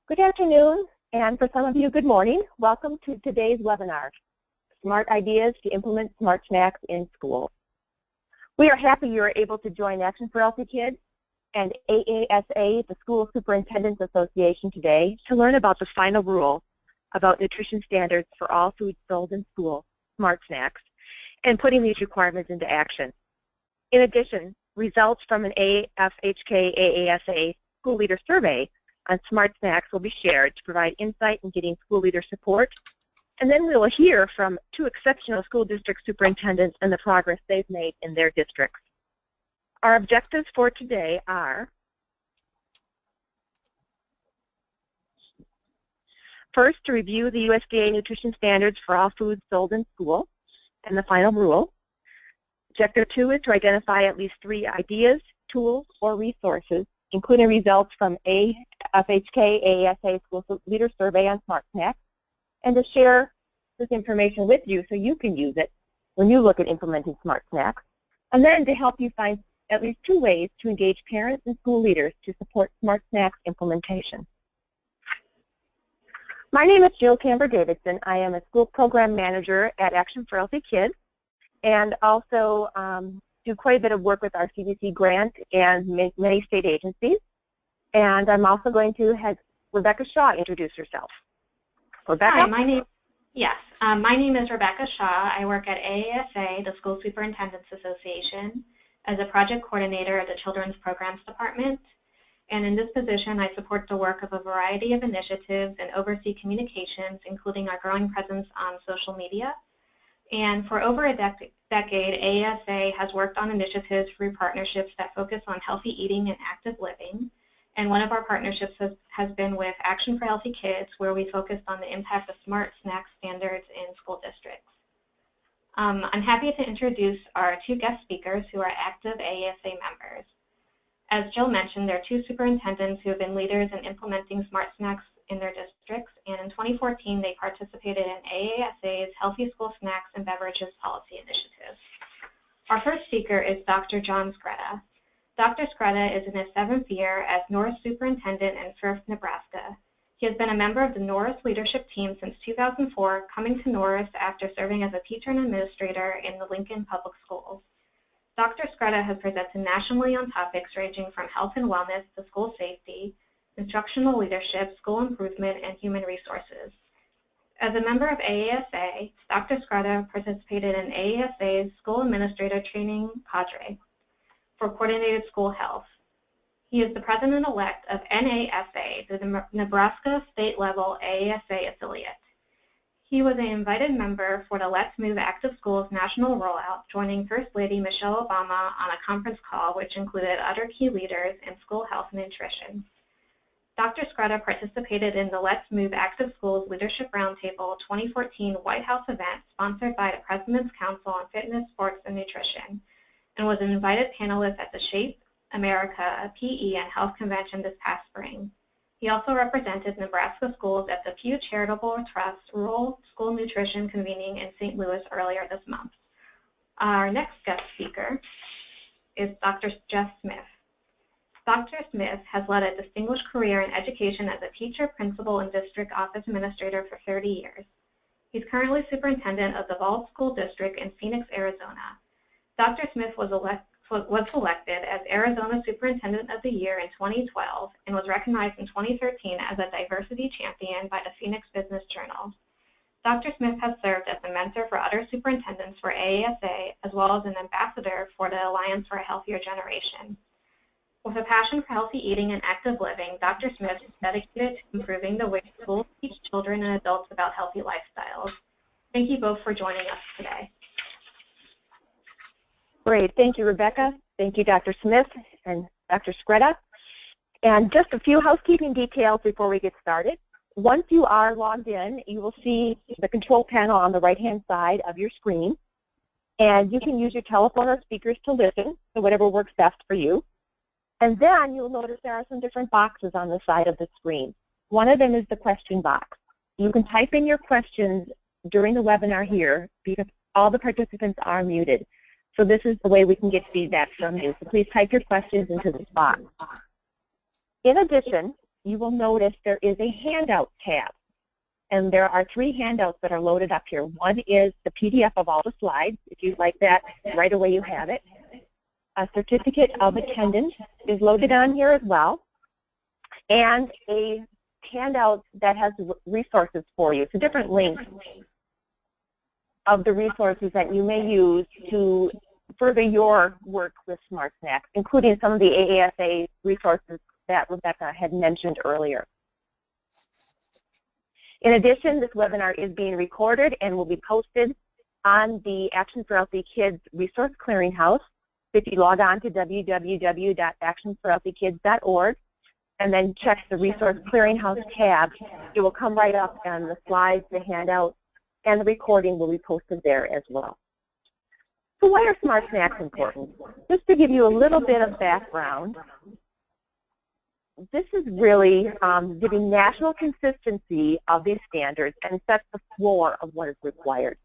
Good afternoon, and for some of you, good morning. Welcome to today's webinar, Smart Ideas to Implement Smart Snacks in School. We are happy you are able to join Action for Healthy Kids and AASA, the School Superintendents Association, today to learn about the final rule about nutrition standards for all foods sold in school, smart snacks, and putting these requirements into action. In addition, results from an AFHK AASA school leader survey on smart snacks will be shared to provide insight in getting school leader support. And then we will hear from two exceptional school district superintendents and the progress they've made in their districts. Our objectives for today are, first, to review the USDA nutrition standards for all foods sold in school and the final rule. Objective 2 is to identify at least 3 ideas, tools, or resources, including results from AFHK AASA School Leader Survey on Smart Snacks, and to share this information with you so you can use it when you look at implementing smart snacks, and then to help you find at least 2 ways to engage parents and school leaders to support smart snacks implementation. My name is Jill Camber-Davidson. I am a school program manager at Action for Healthy Kids, and also do quite a bit of work with our CDC grant and many state agencies. And I'm also going to have Rebecca Shaw introduce herself. Rebecca? Hi, my name is Rebecca Shaw. I work at AASA, the School Superintendents Association, as a project coordinator of the Children's Programs Department. And in this position, I support the work of a variety of initiatives and oversee communications, including our growing presence on social media. And for over a decade, AASA has worked on initiatives through partnerships that focus on healthy eating and active living. And one of our partnerships has been with Action for Healthy Kids, where we focused on the impact of smart snack standards in school districts. I'm happy to introduce our 2 guest speakers who are active AASA members. As Jill mentioned, there are 2 superintendents who have been leaders in implementing smart snacks in their districts, and in 2014 they participated in AASA's Healthy School Snacks and Beverages Policy Initiative. Our first speaker is Dr. John Skretta. Dr. Skretta is in his 7th year as Norris Superintendent in Firth, Nebraska. He has been a member of the Norris leadership team since 2004, coming to Norris after serving as a teacher and administrator in the Lincoln Public Schools. Dr. Skretta has presented nationally on topics ranging from health and wellness to school safety, instructional leadership, school improvement, and human resources. As a member of AASA, Dr. Skretta participated in AASA's School Administrator Training Cadre for Coordinated School Health. He is the president-elect of NASA, the Nebraska state-level AASA affiliate. He was an invited member for the Let's Move Active Schools national rollout, joining First Lady Michelle Obama on a conference call which included other key leaders in school health and nutrition. Dr. Skretta participated in the Let's Move Active Schools Leadership Roundtable 2014 White House event sponsored by the President's Council on Fitness, Sports, and Nutrition, and was an invited panelist at the Shape America PE and Health Convention this past spring. He also represented Nebraska schools at the Pew Charitable Trust Rural School Nutrition Convening in St. Louis earlier this month. Our next guest speaker is Dr. Jeff Smith. Dr. Smith has led a distinguished career in education as a teacher, principal, and district office administrator for 30 years. He's currently superintendent of the Vald School District in Phoenix, Arizona. Dr. Smith was selected as Arizona Superintendent of the Year in 2012 and was recognized in 2013 as a diversity champion by the Phoenix Business Journal. Dr. Smith has served as a mentor for other superintendents for AASA, as well as an ambassador for the Alliance for a Healthier Generation. With a passion for healthy eating and active living, Dr. Smith is dedicated to improving the way schools teach children and adults about healthy lifestyles. Thank you both for joining us today. Great. Thank you, Rebecca. Thank you, Dr. Smith and Dr. Skretta. And just a few housekeeping details before we get started. Once you are logged in, you will see the control panel on the right-hand side of your screen. And you can use your telephone or speakers to listen, so whatever works best for you. And then you'll notice there are some different boxes on the side of the screen. One of them is the question box. You can type in your questions during the webinar here because all the participants are muted. So this is the way we can get feedback from you. So please type your questions into this box. In addition, you will notice there is a handout tab. And there are 3 handouts that are loaded up here. One is the PDF of all the slides. If you'd like that, right away you have it. A certificate of attendance is loaded on here as well. And a handout that has resources for you. So different links of the resources that you may use to further your work with Smart Snacks, including some of the AASA resources that Rebecca had mentioned earlier. In addition, this webinar is being recorded and will be posted on the Action for Healthy Kids Resource Clearinghouse. If you log on to www.actionforhealthykids.org and then check the Resource Clearinghouse tab, it will come right up, and the slides, the handout, and the recording will be posted there as well. So why are Smart Snacks important? Just to give you a little bit of background, this is really giving national consistency of these standards and sets the floor of what is required.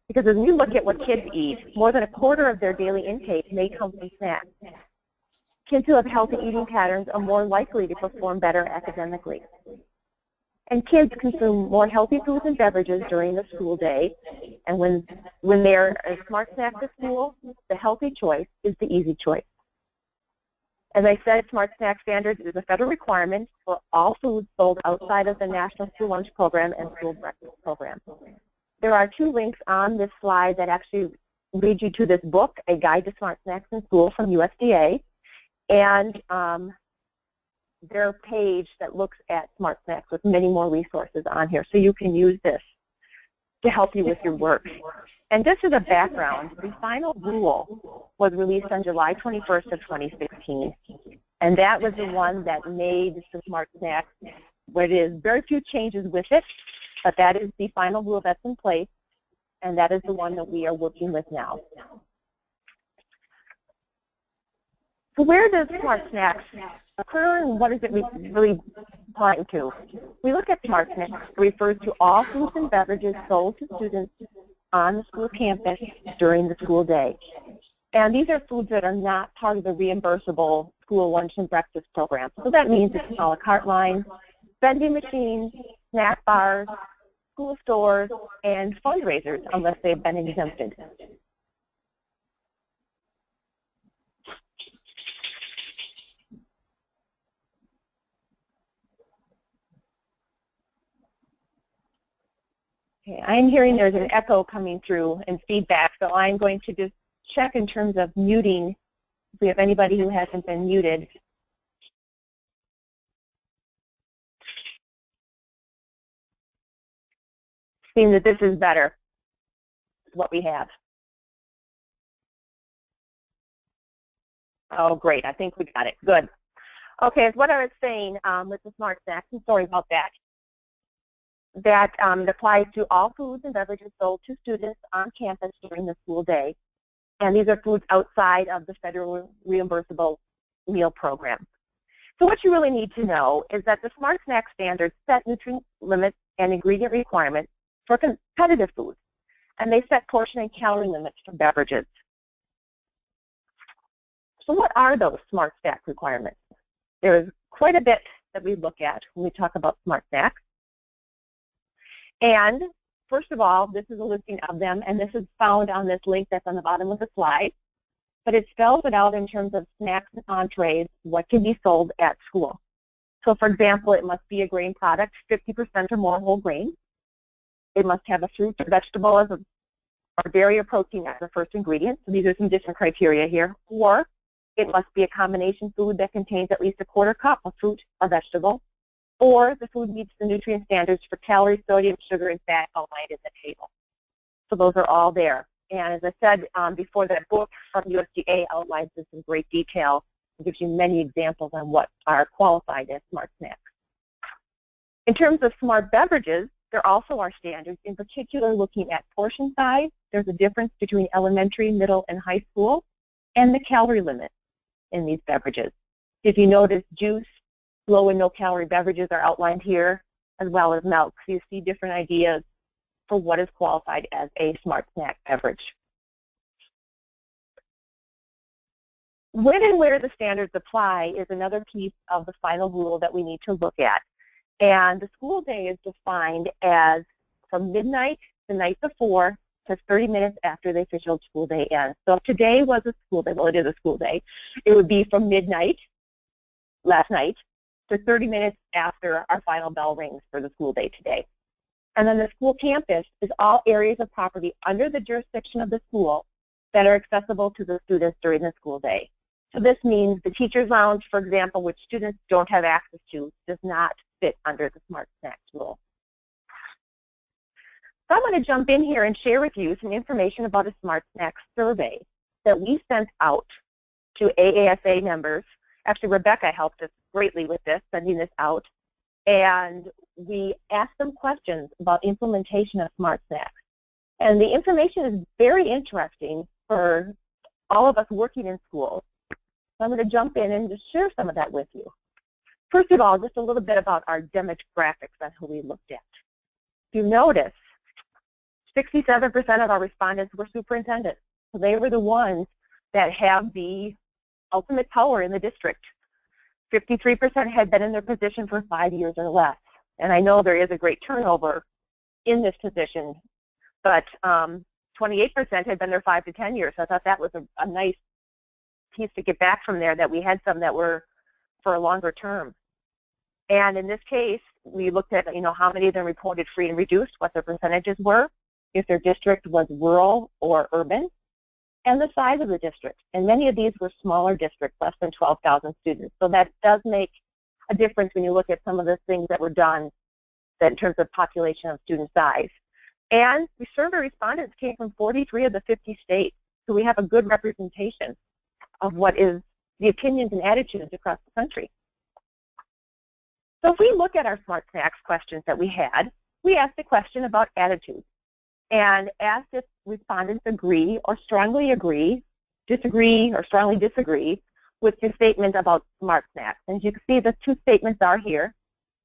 Because as we look at what kids eat, more than a quarter of their daily intake may come from snacks. Kids who have healthy eating patterns are more likely to perform better academically. And kids consume more healthy foods and beverages during the school day. And when they're a Smart Snack at school, the healthy choice is the easy choice. As I said, Smart Snack Standards is a federal requirement for all foods sold outside of the National School Lunch Program and School Breakfast Program. There are 2 links on this slide that actually lead you to this book, A Guide to Smart Snacks in School from USDA, and their page that looks at Smart Snacks with many more resources on here. So you can use this to help you with your work. And just as a background, the final rule was released on July 21st of 2016. And that was the one that made the Smart Snack what it is. Very few changes with it, but that is the final rule that's in place, and that is the one that we are working with now. So where does Smart Snacks occur, and what is it really applying to? We look at Smart Snacks. It refers to all foods and beverages sold to students on the school campus during the school day. And these are foods that are not part of the reimbursable school lunch and breakfast program. So that means it's a la carte line, vending machines, snack bars, school stores, and fundraisers, unless they've been exempted. Okay, I'm hearing there's an echo coming through and feedback, so I'm going to just check in terms of muting if we have anybody who hasn't been muted. Seems that this is better, what we have. Oh, great. I think we got it. Good. Okay, as what I was saying with the Smart Snacks, and sorry about that, that applies to all foods and beverages sold to students on campus during the school day. And these are foods outside of the federal reimbursable meal program. So what you really need to know is that the Smart Snack standards set nutrient limits and ingredient requirements for competitive foods, and they set portion and calorie limits for beverages. So what are those Smart Snack requirements? There is quite a bit that we look at when we talk about Smart Snacks. And first of all, this is a listing of them, and this is found on this link that's on the bottom of the slide. But it spells it out in terms of snacks and entrees, what can be sold at school. So for example, it must be a grain product, 50% or more whole grain. It must have a fruit or vegetable as or dairy or protein as the first ingredient. So these are some different criteria here. Or it must be a combination food that contains at least a quarter cup of fruit or vegetable. Or the food meets the nutrient standards for calories, sodium, sugar, and fat outlined in the table. So those are all there. And as I said before, that book from USDA outlines this in great detail and gives you many examples on what are qualified as Smart Snacks. In terms of smart beverages, there also are standards, in particular looking at portion size. There's a difference between elementary, middle, and high school, and the calorie limit in these beverages. If you notice, juice, low and no calorie beverages are outlined here, as well as milk. So you see different ideas for what is qualified as a Smart Snack beverage. When and where the standards apply is another piece of the final rule that we need to look at. And the school day is defined as from midnight the night before to 30 minutes after the official school day ends. So if today was a school day, well, it is a school day, it would be from midnight last night to 30 minutes after our final bell rings for the school day today. And then the school campus is all areas of property under the jurisdiction of the school that are accessible to the students during the school day. So this means the teacher's lounge, for example, which students don't have access to, does not fit under the Smart Snacks rule. So I'm going to jump in here and share with you some information about a Smart Snacks survey that we sent out to AASA members. Actually, Rebecca helped us greatly with this, sending this out. And we asked them questions about implementation of Smart Snacks. And the information is very interesting for all of us working in schools. So I'm going to jump in and just share some of that with you. First of all, just a little bit about our demographics on who we looked at. If you notice, 67% of our respondents were superintendents. So they were the ones that have the ultimate power in the district. 53% had been in their position for 5 years or less. And I know there is a great turnover in this position, but 28% had been there 5 to 10 years. So I thought that was a nice piece to get back from there, that we had some that were for a longer term. And in this case, we looked at, how many of them reported free and reduced, what their percentages were, if their district was rural or urban, and the size of the district. And many of these were smaller districts, less than 12,000 students. So that does make a difference when you look at some of the things that were done in terms of population of student size. And the survey respondents came from 43 of the 50 states. So we have a good representation of what is the opinions and attitudes across the country. So if we look at our Smart Snacks questions that we had, we asked a question about attitudes and asked if respondents agree or strongly agree, disagree or strongly disagree with the statement about Smart Snacks. And as you can see, the two statements are here.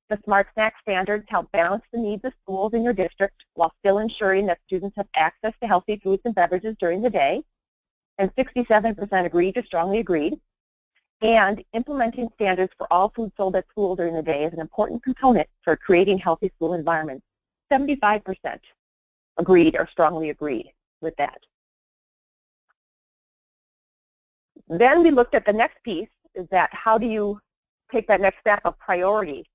The Smart Snack standards help balance the needs of schools in your district while still ensuring that students have access to healthy foods and beverages during the day. And 67% agreed or strongly agreed. And implementing standards for all food sold at school during the day is an important component for creating healthy school environments. 75% agreed or strongly agreed with that. Then we looked at the next piece, is that how do you take that next step of priority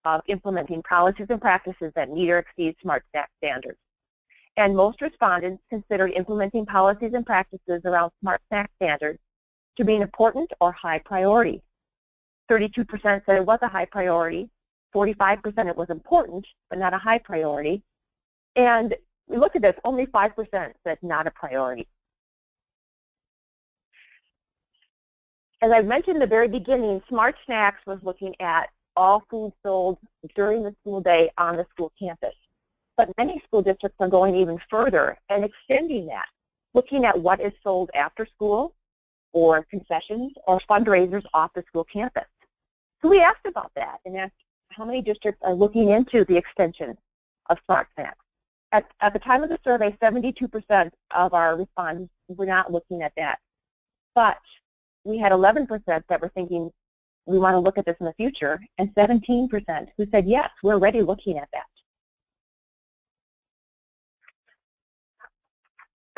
of implementing policies and practices that meet or exceed Smart Snack standards. And most respondents considered implementing policies and practices around Smart Snack standards to be an important or high priority. 32% said it was a high priority, 45% it was important, but not a high priority. And we look at this, only 5% said not a priority. As I mentioned in the very beginning, Smart Snacks was looking at all food sold during the school day on the school campus. But many school districts are going even further and extending that, looking at what is sold after school or concessions or fundraisers off the school campus. So we asked about that and asked how many districts are looking into the extension of Smart Snacks. At the time of the survey, 72% of our respondents were not looking at that. But we had 11% that were thinking, we want to look at this in the future, and 17% who said, yes, we're already looking at that.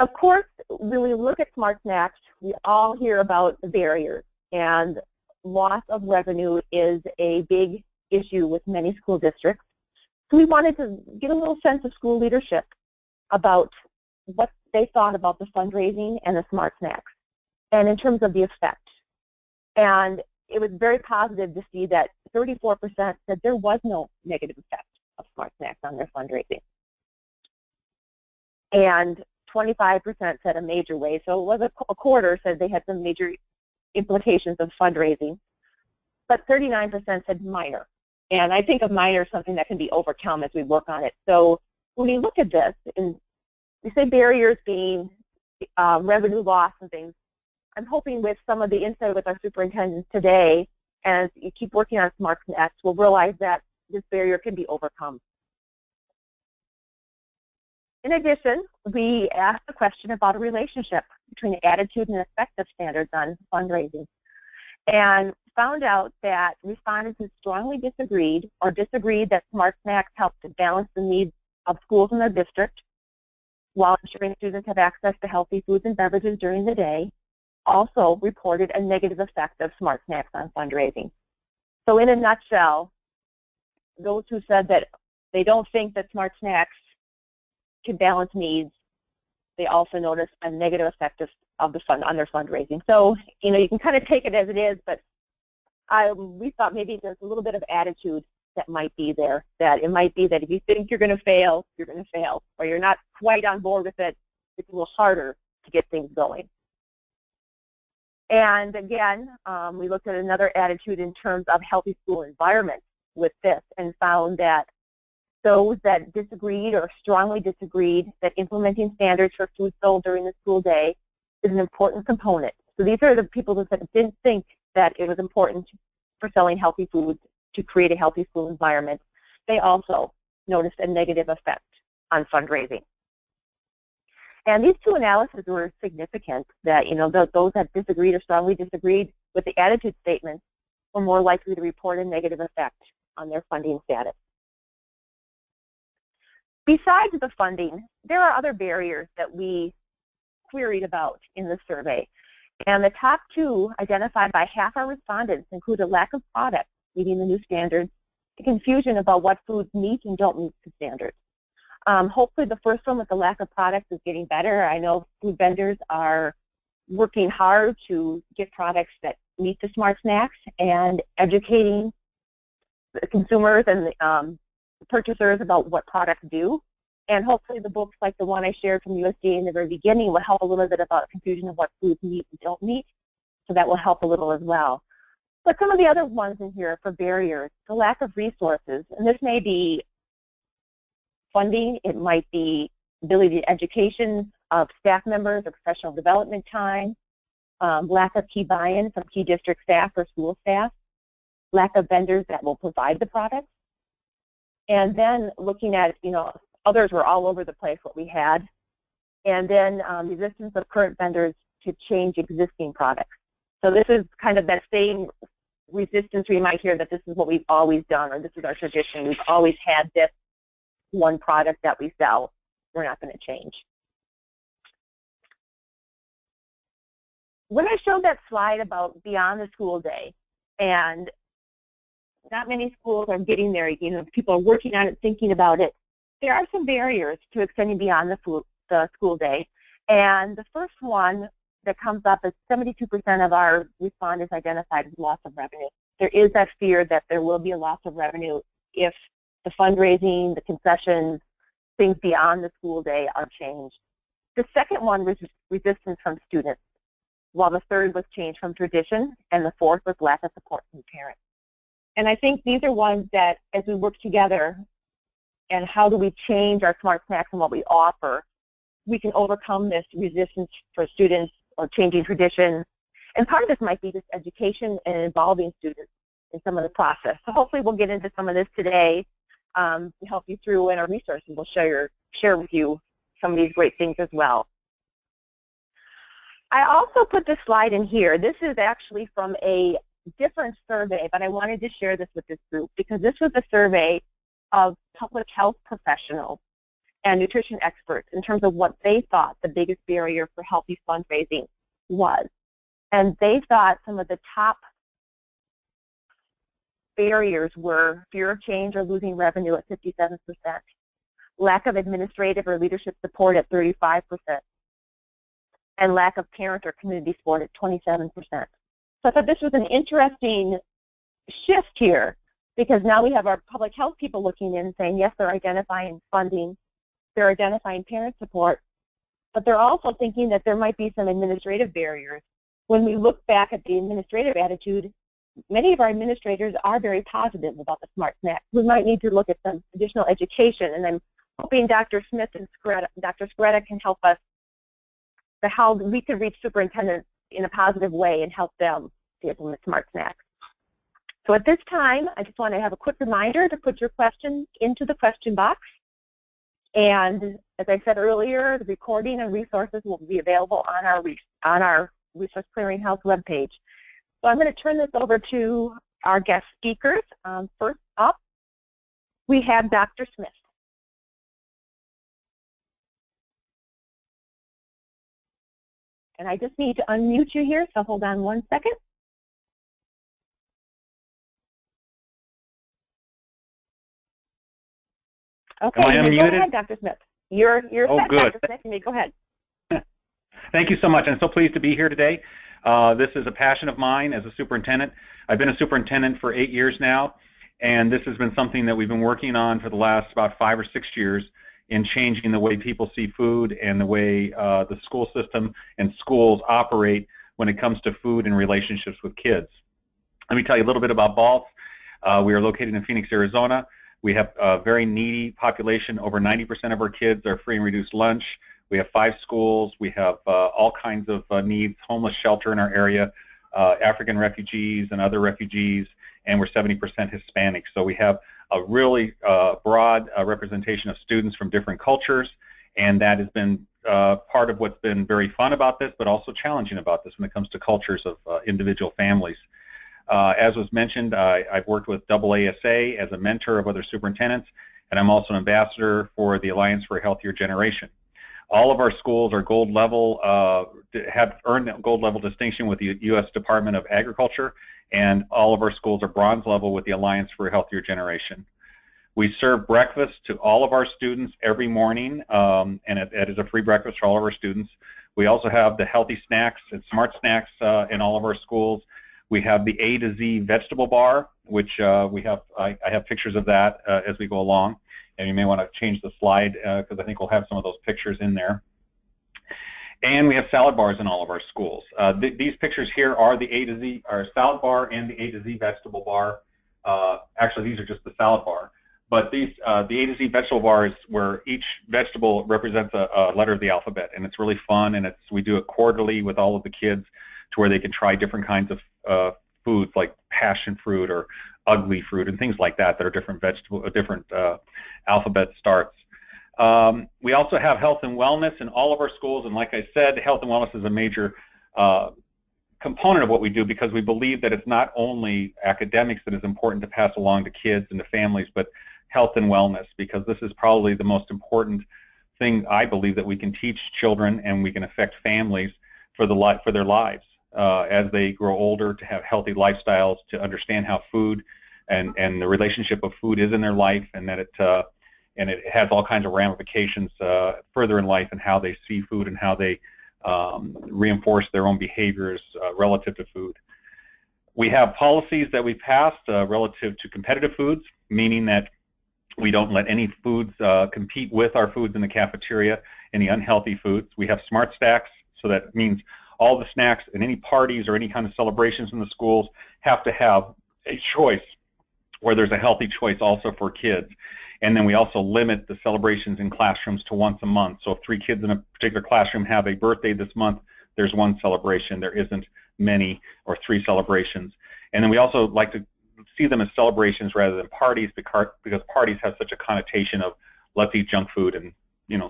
Of course, when we look at Smart Snacks, we all hear about the barriers, and loss of revenue is a big issue with many school districts. So we wanted to get a little sense of school leadership about what they thought about the fundraising and the Smart Snacks, and in terms of the effect. And it was very positive to see that 34% said there was no negative effect of Smart Snacks on their fundraising. And 25% said a major way, so it was a quarter said they had some major implications of fundraising, but 39% said minor. And I think of minor as something that can be overcome as we work on it. So when we look at this, and we say barriers being revenue loss and things, I'm hoping with some of the insight with our superintendents today, as you keep working on Smart Snacks, we'll realize that this barrier can be overcome. In addition, we asked a question about a relationship between attitude and effective standards on fundraising, and found out that respondents who strongly disagreed or disagreed that Smart Snacks help to balance the needs of schools in their district while ensuring students have access to healthy foods and beverages during the day, also reported a negative effect of Smart Snacks on fundraising. So in a nutshell, those who said that they don't think that Smart Snacks can balance needs, they also noticed a negative effect of the fund on their fundraising. So, you know, you can kind of take it as it is, but we thought maybe there's a little bit of attitude that might be there, that it might be that if you think you're going to fail, you're going to fail, or you're not quite on board with it, it's a little harder to get things going. And again, we looked at another attitude in terms of healthy school environment with this and found that those that disagreed or strongly disagreed that implementing standards for food sold during the school day is an important component. So these are the people that didn't think that it was important for selling healthy foods to create a healthy school environment. They also noticed a negative effect on fundraising. And these two analyses were significant, that, you know, those that disagreed or strongly disagreed with the attitude statements were more likely to report a negative effect on their funding status. Besides the funding, there are other barriers that we queried about in the survey. And the top two identified by half our respondents include a lack of products meeting the new standards, and confusion about what foods meet and don't meet the standards. Hopefully the first one with the lack of products is getting better. I know food vendors are working hard to get products that meet the Smart Snacks and educating the consumers and the purchasers about what products do. And hopefully the books like the one I shared from USDA in the very beginning will help a little bit about confusion of what foods meet and don't meet. So that will help a little as well. But some of the other ones in here for barriers, the lack of resources, and this may be funding, it might be ability to education of staff members or professional development time, lack of key buy-in from key district staff or school staff, lack of vendors that will provide the products, and then looking at, you know, others were all over the place what we had, and then resistance of current vendors to change existing products. So this is kind of that same resistance we might hear, that this is what we've always done, or this is our tradition, we've always had this one product that we sell, we're not going to change. When I showed that slide about beyond the school day, and not many schools are getting there, you know, people are working on it, thinking about it, there are some barriers to extending beyond the school day. And the first one that comes up is 72% of our respondents identified as loss of revenue. There is that fear that there will be a loss of revenue if the fundraising, the concessions, things beyond the school day are changed. The second one was resistance from students, while the third was change from tradition, and the fourth was lack of support from parents. And I think these are ones that, as we work together, and how do we change our Smart Snacks and what we offer, we can overcome this resistance for students or changing traditions. And part of this might be just education and involving students in some of the process. So hopefully we'll get into some of this today to help you through, and our resources will share with you some of these great things as well. I also put this slide in here. This is actually from a different survey, but I wanted to share this with this group because this was a survey of public health professionals and nutrition experts in terms of what they thought the biggest barrier for healthy fundraising was. And they thought some of the top barriers were fear of change or losing revenue at 57%, lack of administrative or leadership support at 35%, and lack of parent or community support at 27%. So I thought this was an interesting shift here, because now we have our public health people looking in and saying, yes, they're identifying funding, they're identifying parent support, but they're also thinking that there might be some administrative barriers. When we look back at the administrative attitude, many of our administrators are very positive about the Smart Snacks. We might need to look at some additional education, and I'm hoping Dr. Smith and Dr. Skretta can help us to how we can reach superintendents in a positive way and help them to implement Smart Snacks. So at this time, I just want to have a quick reminder to put your questions into the question box. And as I said earlier, the recording and resources will be available on our Resource Clearinghouse webpage. So I'm going to turn this over to our guest speakers. First up, we have Dr. Smith. And I just need to unmute you here, so hold on one second. Okay, Am I unmuted? Go ahead, Dr. Smith. You're set, good. Dr. Smith. You may go ahead. Thank you so much. I'm so pleased to be here today. This is a passion of mine as a superintendent. I've been a superintendent for 8 years now, and this has been something that we've been working on for the last about 5 or 6 years in changing the way people see food and the way the school system and schools operate when it comes to food and relationships with kids. Let me tell you a little bit about BALT. We are located in Phoenix, Arizona. We have a very needy population. Over 90% of our kids are free and reduced lunch. We have 5 schools. We have all kinds of needs, homeless shelter in our area, African refugees and other refugees, and we're 70% Hispanic. So we have a really broad representation of students from different cultures, and that has been part of what's been very fun about this, but also challenging about this when it comes to cultures of individual families. As was mentioned, I've worked with AASA as a mentor of other superintendents, and I'm also an ambassador for the Alliance for a Healthier Generation. All of our schools are gold level, have earned that gold level distinction with the U.S. Department of Agriculture, and all of our schools are bronze level with the Alliance for a Healthier Generation. We serve breakfast to all of our students every morning, and it is a free breakfast for all of our students. We also have the healthy snacks and smart snacks in all of our schools. We have the A to Z vegetable bar, which I have pictures of that as we go along. And you may want to change the slide because I think we'll have some of those pictures in there. And we have salad bars in all of our schools. These pictures here are the A to Z, our salad bar and the A to Z vegetable bar. Actually, these are just the salad bar. But these, the A to Z vegetable bar is where each vegetable represents a letter of the alphabet, and it's really fun. And we do it quarterly with all of the kids to where they can try different kinds of foods like passion fruit or ugly fruit and things like that are different different alphabet starts. We also have health and wellness in all of our schools, and like I said, health and wellness is a major component of what we do because we believe that it's not only academics that is important to pass along to kids and to families, but health and wellness, because this is probably the most important thing I believe that we can teach children and we can affect families for their lives as they grow older, to have healthy lifestyles, to understand how food and the relationship of food is in their life, and that it has all kinds of ramifications further in life and how they see food and how they reinforce their own behaviors relative to food. We have policies that we passed relative to competitive foods, meaning that we don't let any foods compete with our foods in the cafeteria, any unhealthy foods. We have smart stacks, so that means all the snacks and any parties or any kind of celebrations in the schools have to have a choice where there's a healthy choice also for kids. And then we also limit the celebrations in classrooms to once a month. So if 3 kids in a particular classroom have a birthday this month, there's 1 celebration. There isn't many or 3 celebrations. And then we also like to see them as celebrations rather than parties, because parties have such a connotation of let's eat junk food and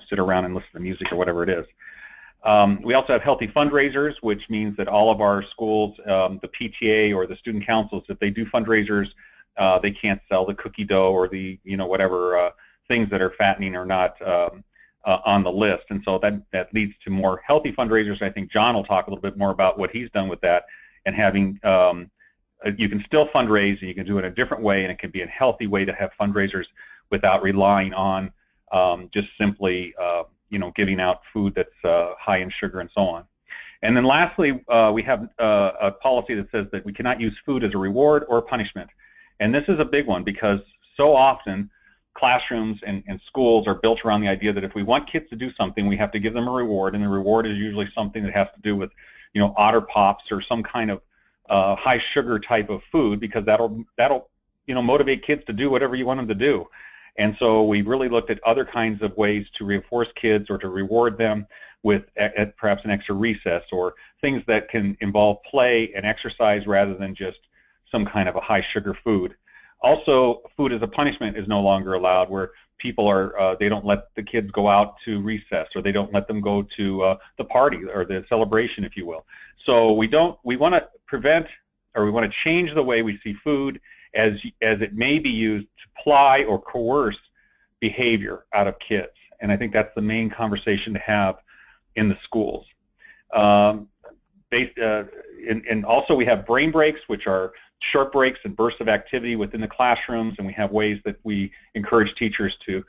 sit around and listen to music or whatever it is. We also have healthy fundraisers, which means that all of our schools, the PTA or the student councils, if they do fundraisers, they can't sell the cookie dough or the whatever things that are fattening or not on the list, and so that leads to more healthy fundraisers. I think John will talk a little bit more about what he's done with that, and having you can still fundraise and you can do it in a different way, and it can be a healthy way to have fundraisers without relying on just simply giving out food that's high in sugar and so on. And then lastly, we have a policy that says that we cannot use food as a reward or punishment. And this is a big one because so often classrooms and schools are built around the idea that if we want kids to do something, we have to give them a reward, and the reward is usually something that has to do with Otter Pops or some kind of high sugar type of food, because that'll motivate kids to do whatever you want them to do. And so we really looked at other kinds of ways to reinforce kids or to reward them with perhaps an extra recess or things that can involve play and exercise rather than just some kind of a high sugar food. Also, food as a punishment is no longer allowed, where people are, they don't let the kids go out to recess, or they don't let them go to the party or the celebration, if you will. So we want to prevent, or we want to change the way we see food as it may be used to ply or coerce behavior out of kids. And I think that's the main conversation to have in the schools. And also we have brain breaks, which are short breaks and bursts of activity within the classrooms, and we have ways that we encourage teachers to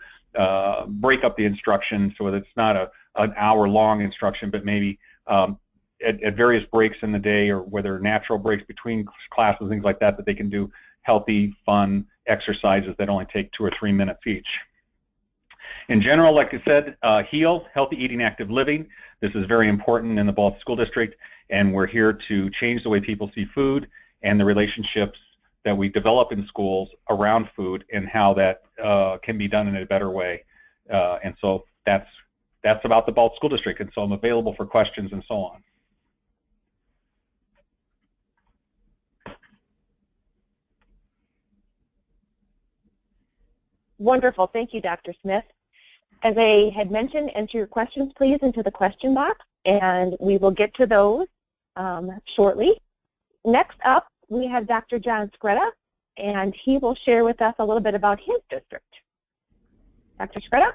break up the instruction so that it's not an hour-long instruction, but maybe at various breaks in the day, or whether natural breaks between classes, things like that, that they can do healthy, fun exercises that only take 2 or 3 minutes each. In general, like I said, HEAL, Healthy Eating, Active Living. This is very important in the Baltimore School District, and we're here to change the way people see food and the relationships that we develop in schools around food, and how that can be done in a better way. And so that's about the Baltimore School District, and so I'm available for questions and so on. Wonderful. Thank you, Dr. Smith. As I had mentioned, enter your questions, please, into the question box, and we will get to those shortly. Next up, we have Dr. John Skretta, and he will share with us a little bit about his district. Dr. Skretta?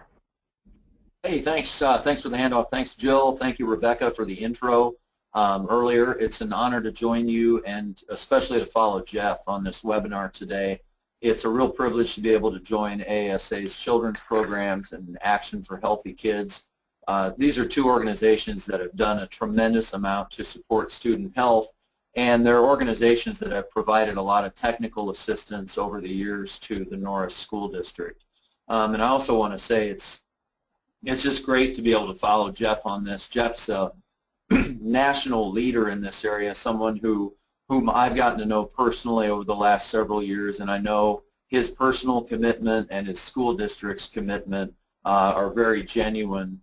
Hey, thanks. Thanks for the handoff. Thanks, Jill. Thank you, Rebecca, for the intro earlier. It's an honor to join you, and especially to follow Jeff on this webinar today. It's a real privilege to be able to join AASA's children's programs and Action for Healthy Kids. These are two organizations that have done a tremendous amount to support student health, and they're organizations that have provided a lot of technical assistance over the years to the Norris School District. And I also want to say it's just great to be able to follow Jeff on this. Jeff's a national leader in this area, someone whom I've gotten to know personally over the last several years, and I know his personal commitment and his school district's commitment are very genuine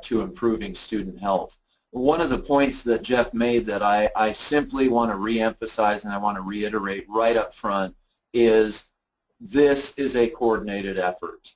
to improving student health. One of the points that Jeff made that I simply want to reemphasize and I want to reiterate right up front is this is a coordinated effort.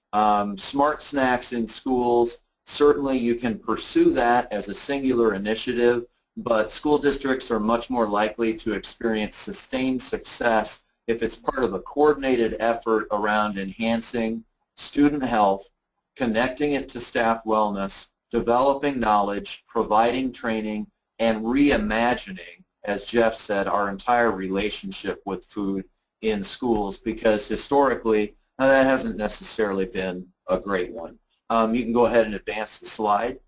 Smart snacks in schools, certainly you can pursue that as a singular initiative, but school districts are much more likely to experience sustained success if it's part of a coordinated effort around enhancing student health, connecting it to staff wellness, developing knowledge, providing training, and reimagining, as Jeff said, our entire relationship with food in schools, because historically that hasn't necessarily been a great one. You can go ahead and advance the slide.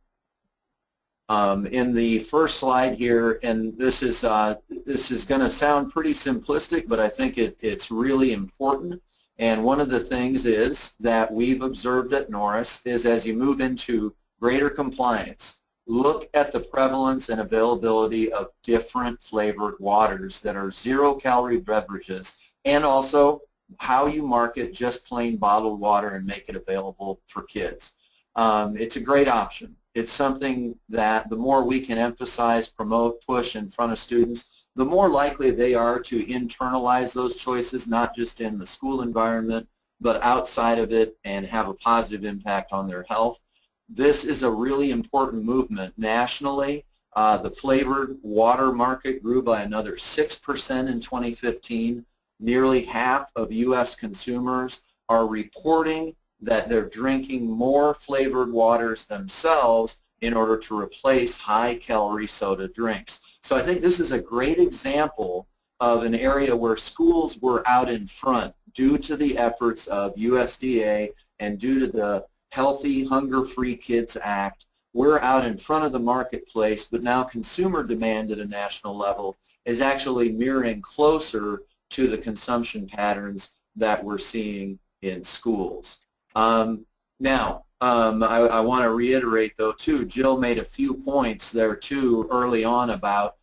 In the first slide here, and this is going to sound pretty simplistic, but I think it's really important. And one of the things is that we've observed at Norris is as you move into greater compliance, look at the prevalence and availability of different flavored waters that are zero-calorie beverages, and also how you market just plain bottled water and make it available for kids. It's a great option. It's something that the more we can emphasize, promote, push in front of students, the more likely they are to internalize those choices, not just in the school environment, but outside of it, and have a positive impact on their health. This is a really important movement nationally. The flavored water market grew by another 6% in 2015. Nearly half of U.S. consumers are reporting that they're drinking more flavored waters themselves in order to replace high-calorie soda drinks. So I think this is a great example of an area where schools were out in front due to the efforts of USDA and due to the Healthy Hunger-Free Kids Act. We're out in front of the marketplace, but now consumer demand at a national level is actually mirroring closer to the consumption patterns that we're seeing in schools. Now, I want to reiterate, though, too, Jill made a few points there, too, early on about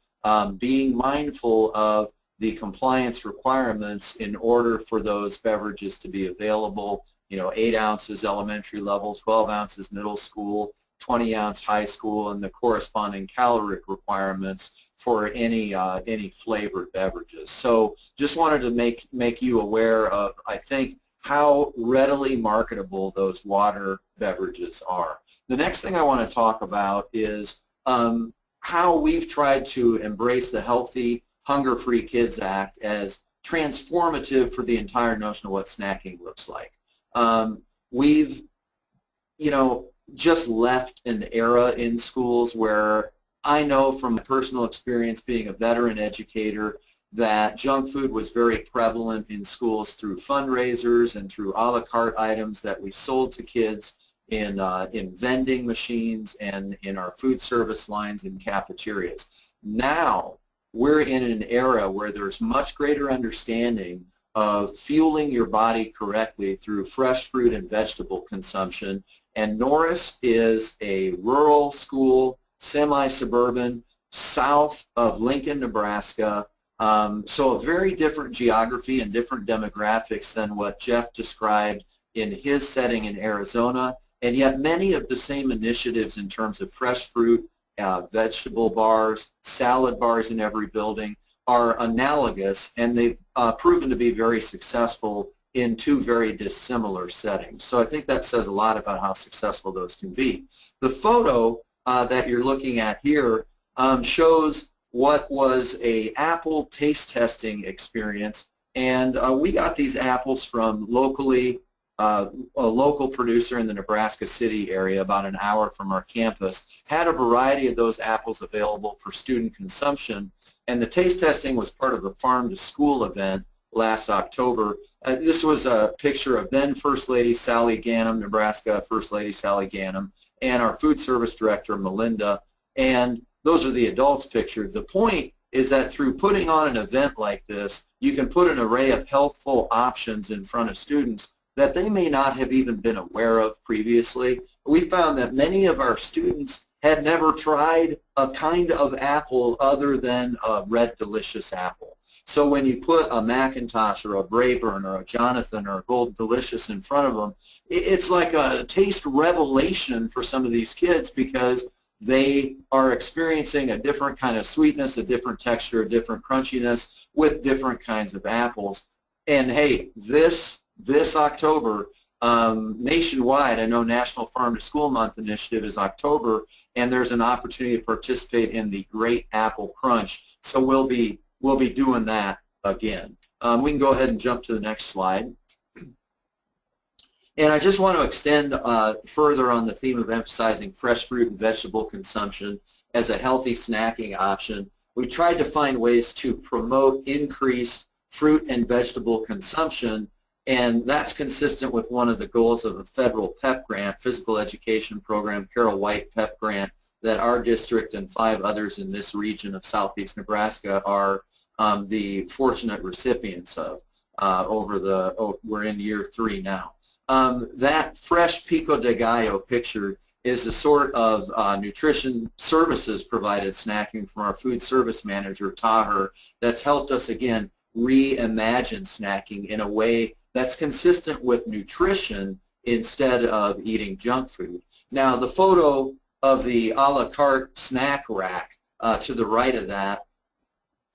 being mindful of the compliance requirements in order for those beverages to be available. You know, 8 ounces elementary level, 12 ounces middle school, 20-ounce high school and the corresponding caloric requirements for any flavored beverages. So just wanted to make you aware of, I think, how readily marketable those water beverages are. The next thing I want to talk about is how we've tried to embrace the Healthy Hunger-Free Kids Act as transformative for the entire notion of what snacking looks like. We've, just left an era in schools where I know from personal experience being a veteran educator that junk food was very prevalent in schools through fundraisers and through a la carte items that we sold to kids in vending machines and in our food service lines in cafeterias. Now we're in an era where there's much greater understanding of fueling your body correctly through fresh fruit and vegetable consumption. And Norris is a rural school, semi-suburban, south of Lincoln, Nebraska. So a very different geography and different demographics than what Jeff described in his setting in Arizona, and yet many of the same initiatives in terms of fresh fruit, vegetable bars, salad bars in every building are analogous, and they've proven to be very successful in two very dissimilar settings. So I think that says a lot about how successful those can be. The photo that you're looking at here shows what was a apple taste testing experience, and we got these apples from a local producer in the Nebraska City area about an hour from our campus, had a variety of those apples available for student consumption, and the taste testing was part of the Farm to School event last October. This was a picture of then First Lady Sally Ganem, Nebraska First Lady Sally Ganem, and our food service director Melinda, and those are the adults pictured. The point is that through putting on an event like this, you can put an array of healthful options in front of students that they may not have even been aware of previously. We found that many of our students had never tried a kind of apple other than a Red Delicious apple. So when you put a Macintosh or a Brayburn or a Jonathan or a Golden Delicious in front of them, it's like a taste revelation for some of these kids because they are experiencing a different kind of sweetness, a different texture, a different crunchiness with different kinds of apples. And hey, this October, nationwide, I know National Farm to School Month initiative is October, and there's an opportunity to participate in the Great Apple Crunch. So we'll be doing that again. We can go ahead and jump to the next slide. And I just want to extend further on the theme of emphasizing fresh fruit and vegetable consumption as a healthy snacking option. We tried to find ways to promote increased fruit and vegetable consumption, and that's consistent with one of the goals of a federal PEP grant, physical education program, Carol White PEP grant, that our district and 5 others in this region of southeast Nebraska are the fortunate recipients of. We're in year 3 now. That fresh pico de gallo picture is the sort of nutrition services provided snacking from our food service manager, Taher, that's helped us, again, reimagine snacking in a way that's consistent with nutrition instead of eating junk food. Now, the photo of the a la carte snack rack to the right of that,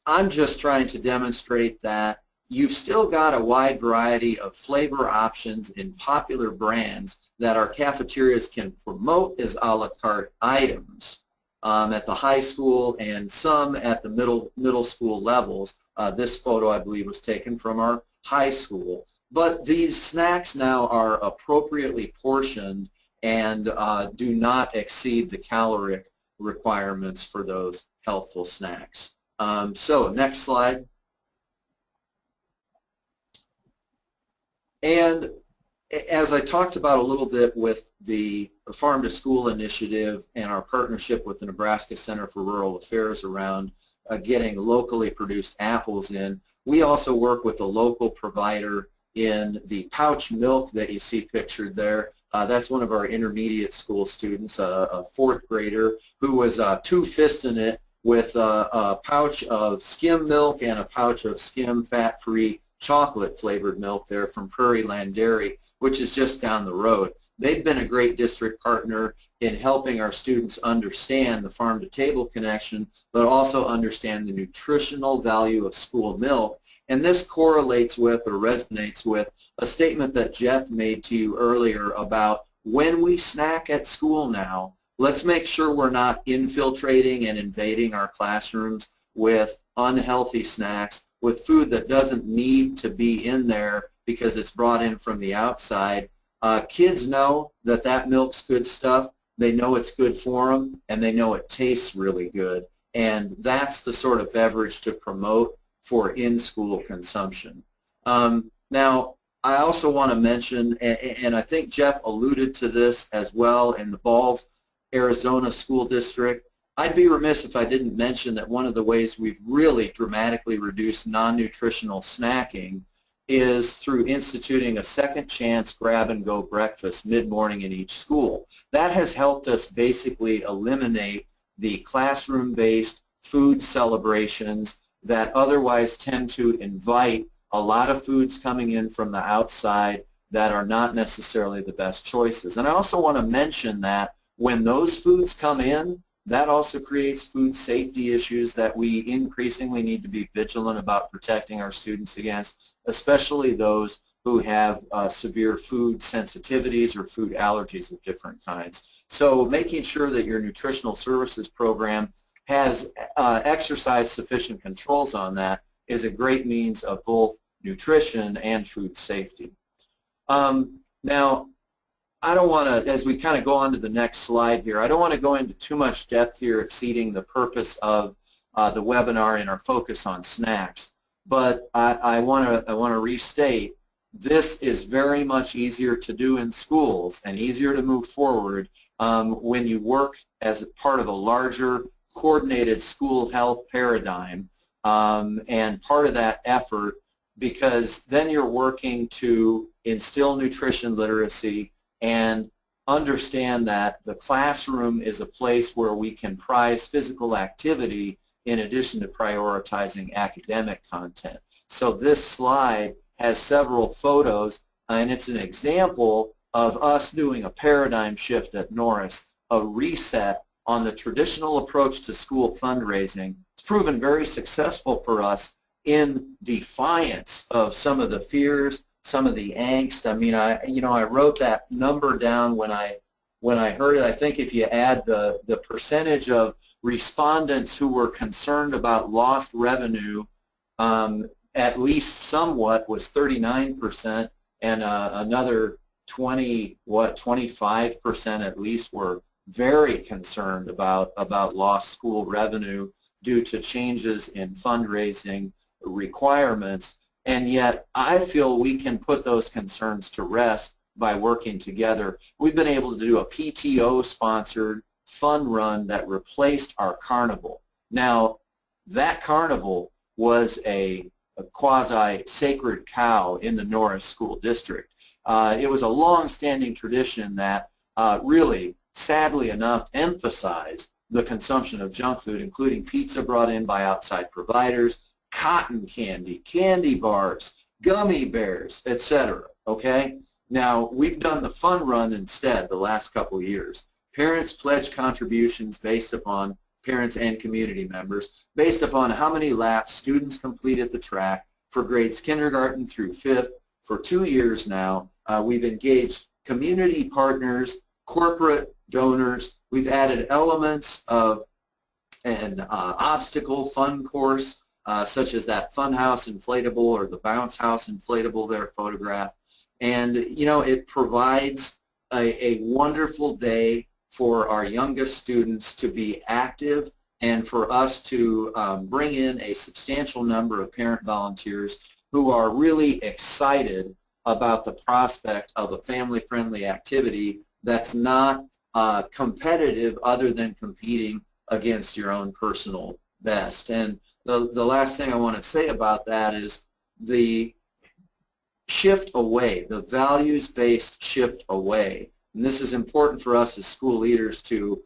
I'm just trying to demonstrate that you've still got a wide variety of flavor options in popular brands that our cafeterias can promote as a la carte items at the high school and some at the middle school levels. This photo, I believe, was taken from our high school. But these snacks now are appropriately portioned and do not exceed the caloric requirements for those healthful snacks. So next slide. And as I talked about a little bit with the Farm to School initiative and our partnership with the Nebraska Center for Rural Affairs around getting locally produced apples in, we also work with a local provider in the pouch milk that you see pictured there. That's one of our intermediate school students, a 4th grader, who was two-fisting it with a pouch of skim milk and a pouch of skim fat-free chocolate flavored milk there from Prairie Land Dairy, which is just down the road. they've been a great district partner in helping our students understand the farm-to-table connection, but also understand the nutritional value of school milk. And this correlates with or resonates with a statement that Jeff made to you earlier about when we snack at school now, let's make sure we're not infiltrating and invading our classrooms with unhealthy snacks, with food that doesn't need to be in there because it's brought in from the outside. Kids know that that milk's good stuff. They know it's good for them, and they know it tastes really good. And that's the sort of beverage to promote for in-school consumption. Now, I also want to mention, and I think Jeff alluded to this as well in the Balls, Arizona School District. I'd be remiss if I didn't mention that one of the ways we've really dramatically reduced non-nutritional snacking is through instituting a second chance grab-and-go breakfast mid-morning in each school. That has helped us basically eliminate the classroom-based food celebrations that otherwise tend to invite a lot of foods coming in from the outside that are not necessarily the best choices. And I also want to mention that when those foods come in, that also creates food safety issues that we increasingly need to be vigilant about protecting our students against, especially those who have severe food sensitivities or food allergies of different kinds. So making sure that your nutritional services program has exercised sufficient controls on that is a great means of both nutrition and food safety. Now, I don't want to, as we kind of go on to the next slide here, I don't want to go into too much depth here exceeding the purpose of the webinar and our focus on snacks. But I want to restate, this is very much easier to do in schools and easier to move forward when you work as a part of a larger coordinated school health paradigm, and part of that effort, because then you're working to instill nutrition literacy and understand that the classroom is a place where we can prize physical activity in addition to prioritizing academic content. So this slide has several photos, and it's an example of us doing a paradigm shift at Norris, a reset on the traditional approach to school fundraising. It's proven very successful for us in defiance of some of the fears, some of the angst. I mean, I wrote that number down when I heard it. I think if you add the percentage of respondents who were concerned about lost revenue, at least somewhat was 39%, and another 25% at least were very concerned about lost school revenue due to changes in fundraising requirements. And yet I feel we can put those concerns to rest by working together. We've been able to do a PTO-sponsored fun run that replaced our carnival. Now, that carnival was a quasi-sacred cow in the Norris School District. It was a long-standing tradition that really, sadly enough, emphasized the consumption of junk food, including pizza brought in by outside providers, cotton candy, candy bars, gummy bears, etc. Okay? Now, we've done the fun run instead the last couple of years. Parents pledge contributions based upon parents and community members, based upon how many laps students completed the track for grades kindergarten through 5th. For 2 years now, we've engaged community partners, corporate donors. We've added elements of an obstacle fun course, such as that Funhouse inflatable or the Bounce House inflatable there photographed. And, you know, it provides a wonderful day for our youngest students to be active and for us to bring in a substantial number of parent volunteers who are really excited about the prospect of a family-friendly activity that's not competitive other than competing against your own personal best. And the last thing I want to say about that is the shift away, the values-based shift away. And this is important for us as school leaders to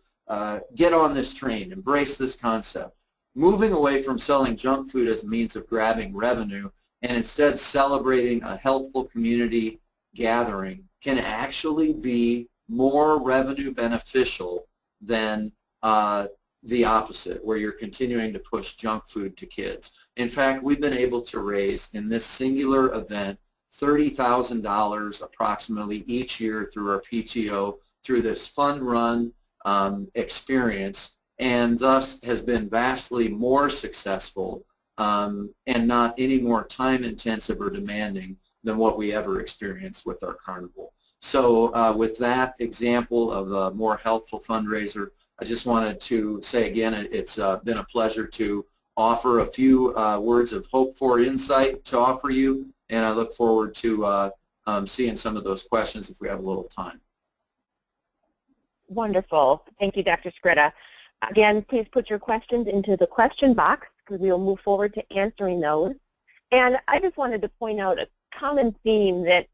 get on this train, embrace this concept. Moving away from selling junk food as a means of grabbing revenue and instead celebrating a healthful community gathering can actually be more revenue beneficial than the opposite, where you're continuing to push junk food to kids. In fact, we've been able to raise in this singular event $30,000 approximately each year through our PTO through this fund run experience, and thus has been vastly more successful and not any more time intensive or demanding than what we ever experienced with our carnival. So with that example of a more healthful fundraiser, I just wanted to say again, it's been a pleasure to offer a few words of hope for insight to offer you, and I look forward to seeing some of those questions if we have a little time. Wonderful. Thank you, Dr. Skretta. Again, please put your questions into the question box because we will move forward to answering those. And I just wanted to point out a common theme that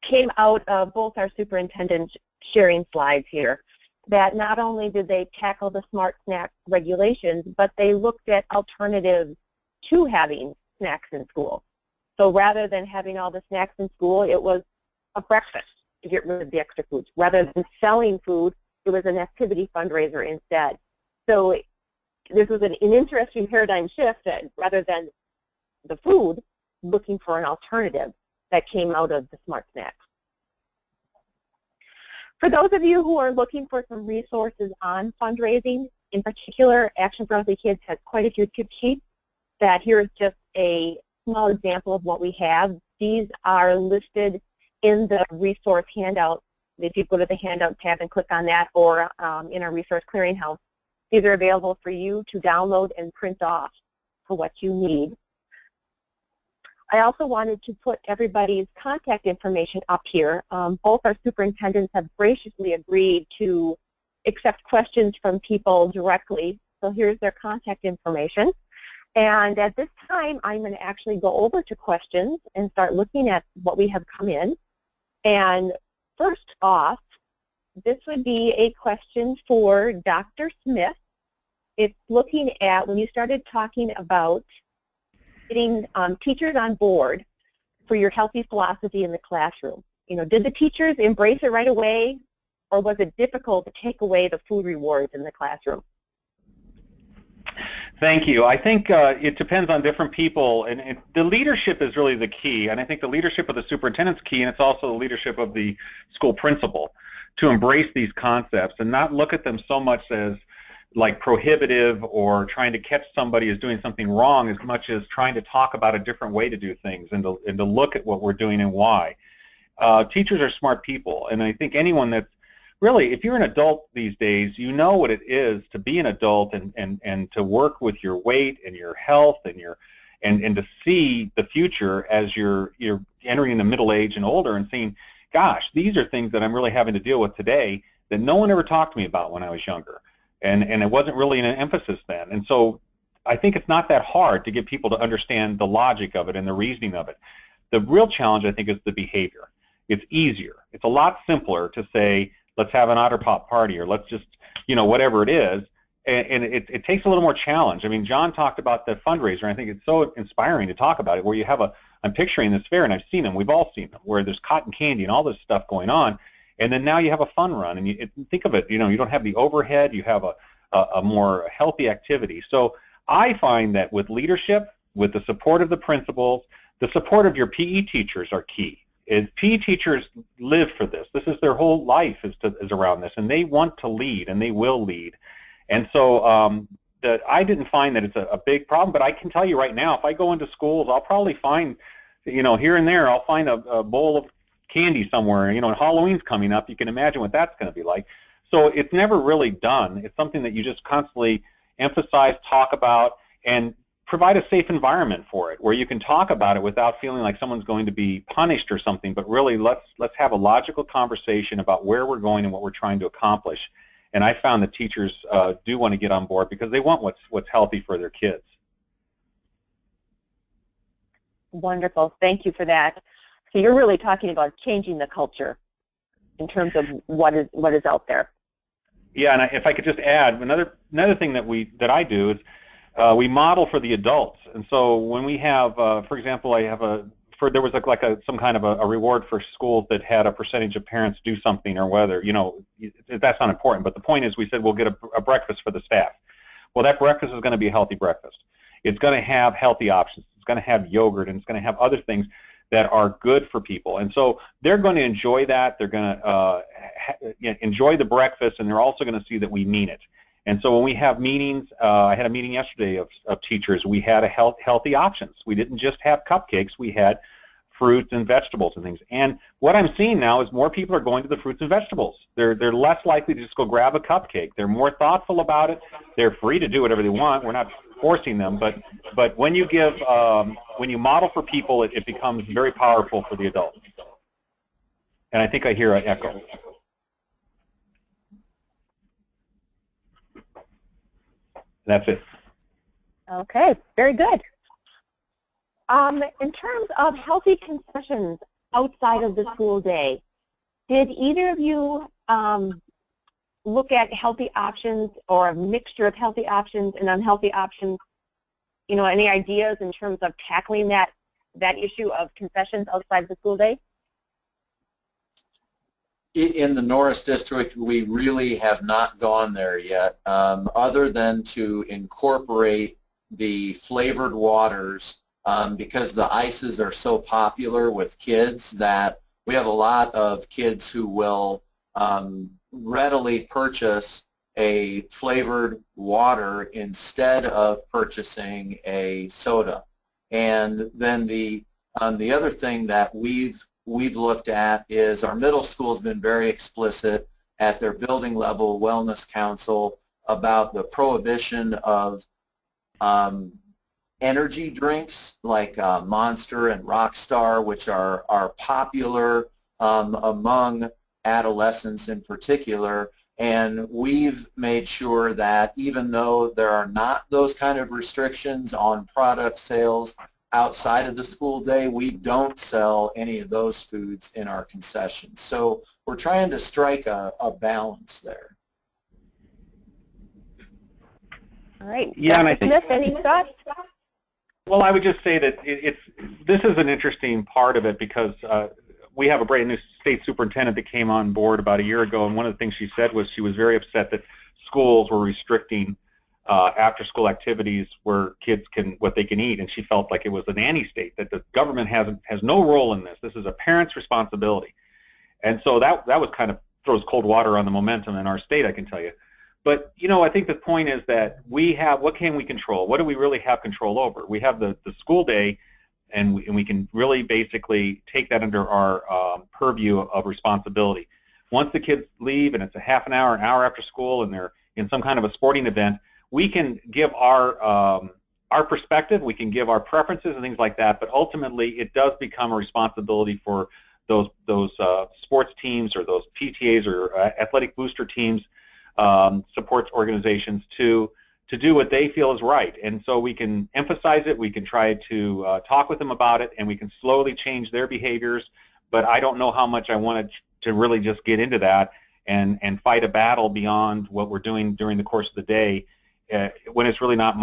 came out of both our superintendents sharing slides here, that not only did they tackle the smart snack regulations, but they looked at alternatives to having snacks in school. So rather than having all the snacks in school, it was a breakfast to get rid of the extra foods. Rather than selling food, it was an activity fundraiser instead. So this was an interesting paradigm shift that rather than the food, looking for an alternative that came out of the smart snacks. For those of you who are looking for some resources on fundraising, in particular, Action for Healthy Kids has quite a few tip sheets that here is just a small example of what we have. These are listed in the resource handout. If you go to the handout tab and click on that, or in our resource clearinghouse, these are available for you to download and print off for what you need. I also wanted to put everybody's contact information up here. Both our superintendents have graciously agreed to accept questions from people directly. So here's their contact information. And at this time, I'm going to actually go over to questions and start looking at what we have come in. And first off, this would be a question for Dr. Smith. It's looking at when you started talking about getting teachers on board for your healthy philosophy in the classroom. You know, did the teachers embrace it right away, or was it difficult to take away the food rewards in the classroom? Thank you. I think it depends on different people, and the leadership is really the key, and I think the leadership of the superintendent's key, and it's also the leadership of the school principal to embrace these concepts and not look at them so much as like prohibitive or trying to catch somebody as doing something wrong as much as trying to talk about a different way to do things and to look at what we're doing and why. Teachers are smart people, and I think anyone that's really, if you're an adult these days, you know what it is to be an adult and to work with your weight and your health and and to see the future as you're entering the middle age and older and seeing, gosh, these are things that I'm really having to deal with today that no one ever talked to me about when I was younger. And it wasn't really an emphasis then. And so I think it's not that hard to get people to understand the logic of it and the reasoning of it. The real challenge, I think, is the behavior. It's easier. It's a lot simpler to say, let's have an otter pop party, or let's just, you know, whatever it is. And it takes a little more challenge. I mean, John talked about the fundraiser, and I think it's so inspiring to talk about it, where you have I'm picturing this fair, and I've seen them, we've all seen them, where there's cotton candy and all this stuff going on. And then now you have a fun run, and think of it, you know, you don't have the overhead, you have a more healthy activity. So I find that with leadership, with the support of the principals, the support of your PE teachers are key. PE teachers live for this. This is their whole life is around this, and they want to lead, and they will lead. And so I didn't find that it's a big problem, but I can tell you right now, if I go into schools, I'll probably find, you know, here and there, I'll find a bowl of candy somewhere. You know, and Halloween's coming up. You can imagine what that's going to be like. So it's never really done. It's something that you just constantly emphasize, talk about, and provide a safe environment for it, where you can talk about it without feeling like someone's going to be punished or something, but really let's have a logical conversation about where we're going and what we're trying to accomplish. And I found that teachers do want to get on board because they want what's healthy for their kids. Wonderful. Thank you for that. So you're really talking about changing the culture in terms of what is out there. Yeah, and if I could just add, another thing that I do is we model for the adults. And so when we have, for example, I have a there was some kind of a reward for schools that had a percentage of parents do something, or whether, that's not important. But the point is, we said we'll get a breakfast for the staff. Well, that breakfast is going to be a healthy breakfast. It's going to have healthy options. It's going to have yogurt, and it's going to have other things that are good for people. And so they're going to enjoy that. They're going to enjoy the breakfast, and they're also going to see that we mean it. And so when we have meetings, I had a meeting yesterday of teachers. We had healthy options. We didn't just have cupcakes. We had fruits and vegetables and things. And what I'm seeing now is more people are going to the fruits and vegetables. They're less likely to just go grab a cupcake. They're more thoughtful about it. They're free to do whatever they want. We're not forcing them. But when you give, when you model for people, it becomes very powerful for the adults. And I think I hear an echo. That's it. Okay, very good. In terms of healthy concessions outside of the school day, did either of you look at healthy options or a mixture of healthy options and unhealthy options? Any ideas in terms of tackling that issue of concessions outside the school day? In the Norris District, we really have not gone there yet, other than to incorporate the flavored waters, because the ices are so popular with kids that we have a lot of kids who will readily purchase a flavored water instead of purchasing a soda. And then the other thing that we've looked at is our middle school has been very explicit at their building level wellness council about the prohibition of energy drinks like Monster and Rockstar, which are popular among adolescents in particular. And we've made sure that even though there are not those kind of restrictions on product sales outside of the school day, we don't sell any of those foods in our concessions. So we're trying to strike a balance there. All right. Yeah, and I think, Smith, any thoughts? Well, I would just say that this is an interesting part of it, because we have a brand new state superintendent that came on board about a year ago, and one of the things she said was she was very upset that schools were restricting after-school activities where kids what they can eat, and she felt like it was a nanny state, that the government has no role in this. This is a parent's responsibility. And so that was kind of throws cold water on the momentum in our state, I can tell you. But, I think the point is that what can we control? What do we really have control over? We have the school day, and we can really basically take that under our purview of responsibility. Once the kids leave and it's a half an hour after school, and they're in some kind of a sporting event, we can give our perspective, we can give our preferences and things like that, but ultimately it does become a responsibility for those sports teams or those PTAs or athletic booster teams, supports organizations to do what they feel is right. And so we can emphasize it, we can try to talk with them about it, and we can slowly change their behaviors, but I don't know how much I wanted to really just get into that and fight a battle beyond what we're doing during the course of the day, when it's really not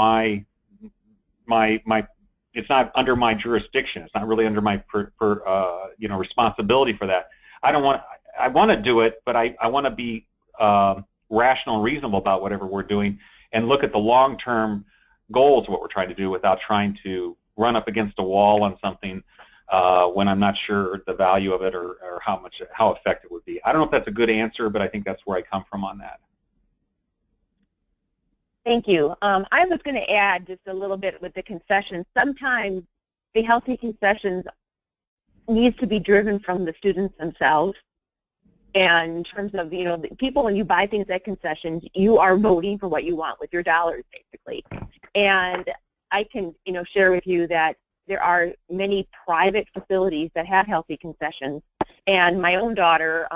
it's not under my jurisdiction. It's not really under my responsibility for that. I want to do it, but I want to be rational and reasonable about whatever we're doing, and look at the long-term goals of what we're trying to do without trying to run up against a wall on something when I'm not sure the value of it or how effective it would be. I don't know if that's a good answer, but I think that's where I come from on that. Thank you. I was going to add just a little bit with the concessions. Sometimes the healthy concessions needs to be driven from the students themselves. And in terms of, people, when you buy things at concessions, you are voting for what you want with your dollars, basically. And I can, share with you that there are many private facilities that have healthy concessions. And my own daughter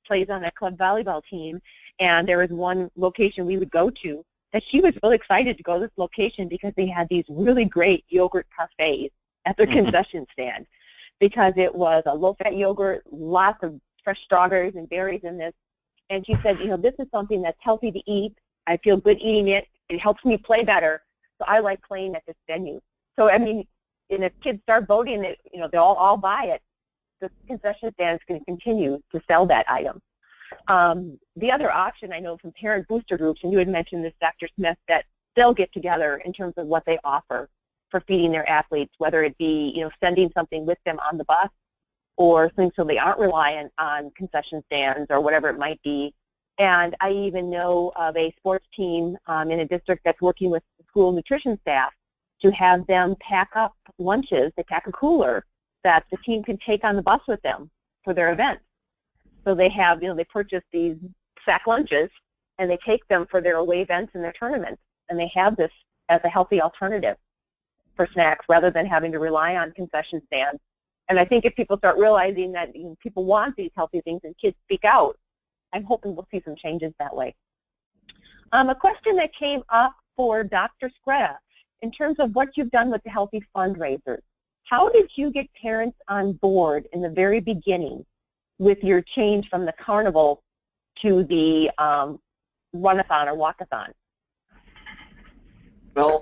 plays on a club volleyball team, and there was one location we would go to that she was really excited to go to this location because they had these really great yogurt parfaits at their concession stand, because it was a low-fat yogurt, lots of fresh strawberries and berries in this. And she said, this is something that's healthy to eat. I feel good eating it. It helps me play better. So I like playing at this venue. So, I mean, and if kids start voting, they'll all buy it, the concession stand is going to continue to sell that item. The other option I know from parent booster groups, and you had mentioned this, Dr. Smith, that they'll get together in terms of what they offer for feeding their athletes, whether it be sending something with them on the bus or something so they aren't reliant on concession stands or whatever it might be. And I even know of a sports team in a district that's working with school nutrition staff to have them pack up lunches. They pack a cooler that the team can take on the bus with them for their events. So they have, they purchase these sack lunches and they take them for their away events and their tournaments. And they have this as a healthy alternative for snacks rather than having to rely on concession stands. And I think if people start realizing that people want these healthy things and kids speak out, I'm hoping we'll see some changes that way. A question that came up for Dr. Scretta, in terms of what you've done with the Healthy Fundraisers, how did you get parents on board in the very beginning with your change from the carnival to the run-a-thon or walk-a-thon? Well,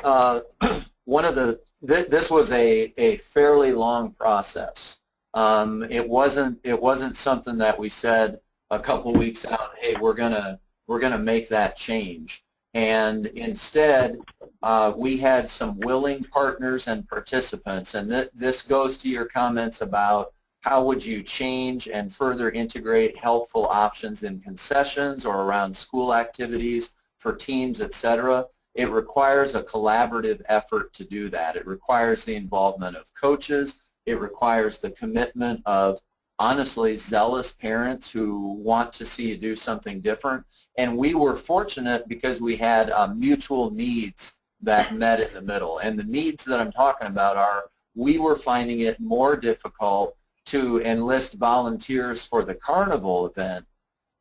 this was a fairly long process. It wasn't something that we said a couple weeks out, hey, we're gonna make that change. And instead, we had some willing partners and participants. And this goes to your comments about how would you change and further integrate helpful options in concessions or around school activities for teams, etc. It requires a collaborative effort to do that. It requires the involvement of coaches. It requires the commitment of, honestly, zealous parents who want to see you do something different. And we were fortunate because we had mutual needs that met in the middle. And the needs that I'm talking about are, we were finding it more difficult to enlist volunteers for the carnival event.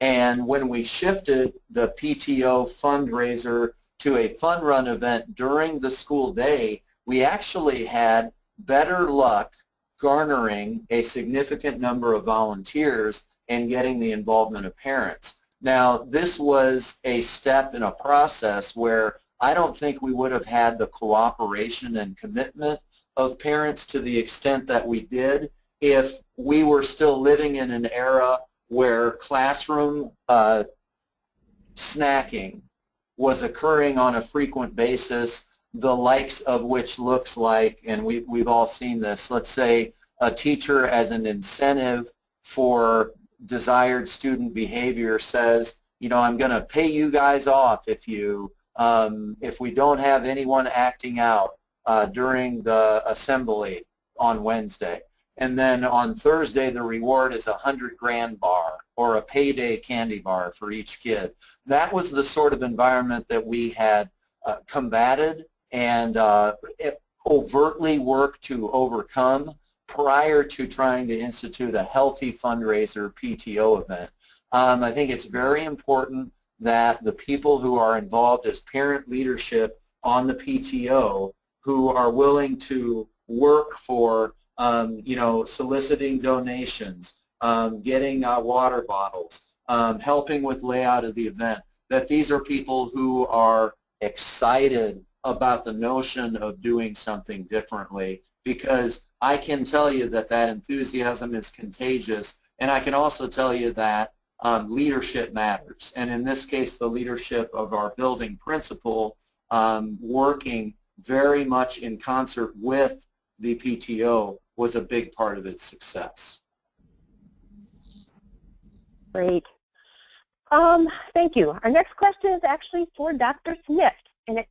And when we shifted the PTO fundraiser to a fun run event during the school day, we actually had better luck garnering a significant number of volunteers and getting the involvement of parents. Now, this was a step in a process where I don't think we would have had the cooperation and commitment of parents to the extent that we did if we were still living in an era where classroom snacking was occurring on a frequent basis, the likes of which looks like, and we've all seen this, let's say a teacher as an incentive for desired student behavior says, I'm going to pay you guys off if we don't have anyone acting out during the assembly on Wednesday. And then on Thursday, the reward is a $100,000 bar or a payday candy bar for each kid. That was the sort of environment that we had combated and overtly worked to overcome prior to trying to institute a Healthy Fundraiser PTO event. I think it's very important that the people who are involved as parent leadership on the PTO, who are willing to work for soliciting donations, getting water bottles, helping with layout of the event, that these are people who are excited about the notion of doing something differently, because I can tell you that enthusiasm is contagious, and I can also tell you that leadership matters. And in this case, the leadership of our building principal working very much in concert with the PTO was a big part of its success. Great. Thank you. Our next question is actually for Dr. Smith, and it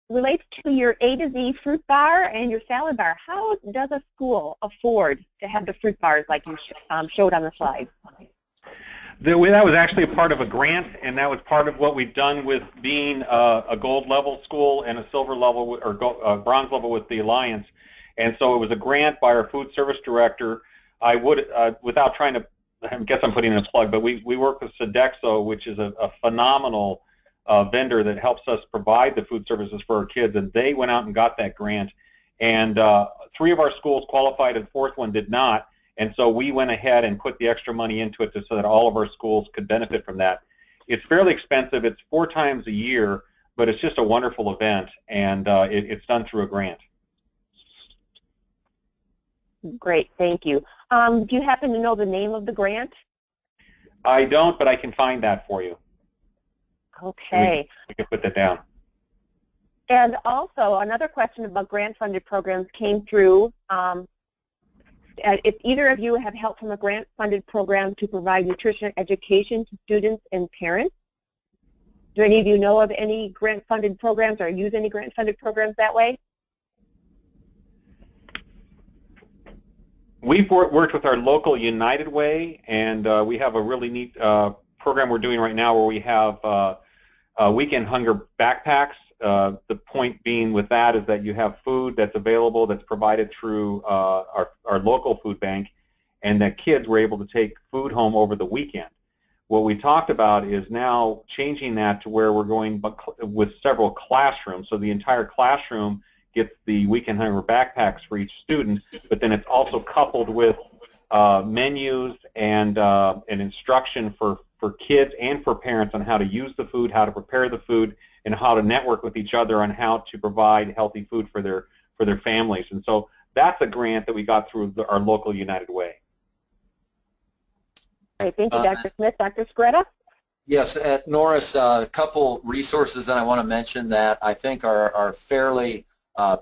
relates to your A to Z fruit bar and your salad bar. How does a school afford to have the fruit bars like you showed on the slide? That was actually a part of a grant, and that was part of what we've done with being a gold level school and a silver level or bronze level with the Alliance. And so it was a grant by our food service director. I would, without trying to, I guess I'm putting in a plug, but we work with Sodexo, which is a phenomenal vendor that helps us provide the food services for our kids, and they went out and got that grant. And 3 of our schools qualified, and the 4th one did not. And so we went ahead and put the extra money into it so that all of our schools could benefit from that. It's fairly expensive. It's 4 times a year, but it's just a wonderful event, and it's done through a grant. Great, thank you. Do you happen to know the name of the grant? I don't, but I can find that for you. Okay. We can put that down. And also, another question about grant-funded programs came through. If either of you have helped from a grant-funded program to provide nutrition education to students and parents, do any of you know of any grant-funded programs or use any grant-funded programs that way? We've worked with our local United Way, and we have a really neat program we're doing right now where we have weekend hunger backpacks. The point being with that is that you have food that's available that's provided through our local food bank, and that kids were able to take food home over the weekend. What we talked about is now changing that to where we're going with several classrooms, so the entire classroom gets the weekend hunger backpacks for each student, but then it's also coupled with menus and instruction for kids and for parents on how to use the food, how to prepare the food, and how to network with each other on how to provide healthy food for their families. And so that's a grant that we got through our local United Way. Great, thank you, Dr. Smith. Dr. Skretta? Yes, at Norris, a couple resources that I want to mention that I think are fairly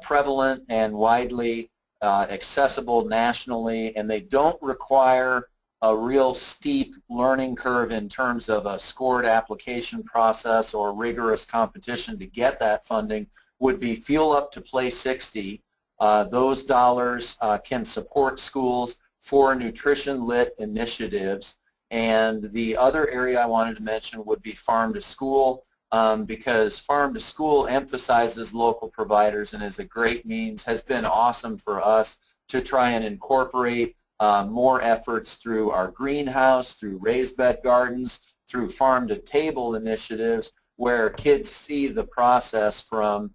prevalent and widely accessible nationally, and they don't require a real steep learning curve in terms of a scored application process or rigorous competition to get that funding, would be Fuel Up to Play 60. Those dollars can support schools for nutrition-lit initiatives. And the other area I wanted to mention would be Farm to School, because Farm to School emphasizes local providers and is a great means, has been awesome for us to try and incorporate more efforts through our greenhouse, through raised bed gardens, through farm to table initiatives, where kids see the process from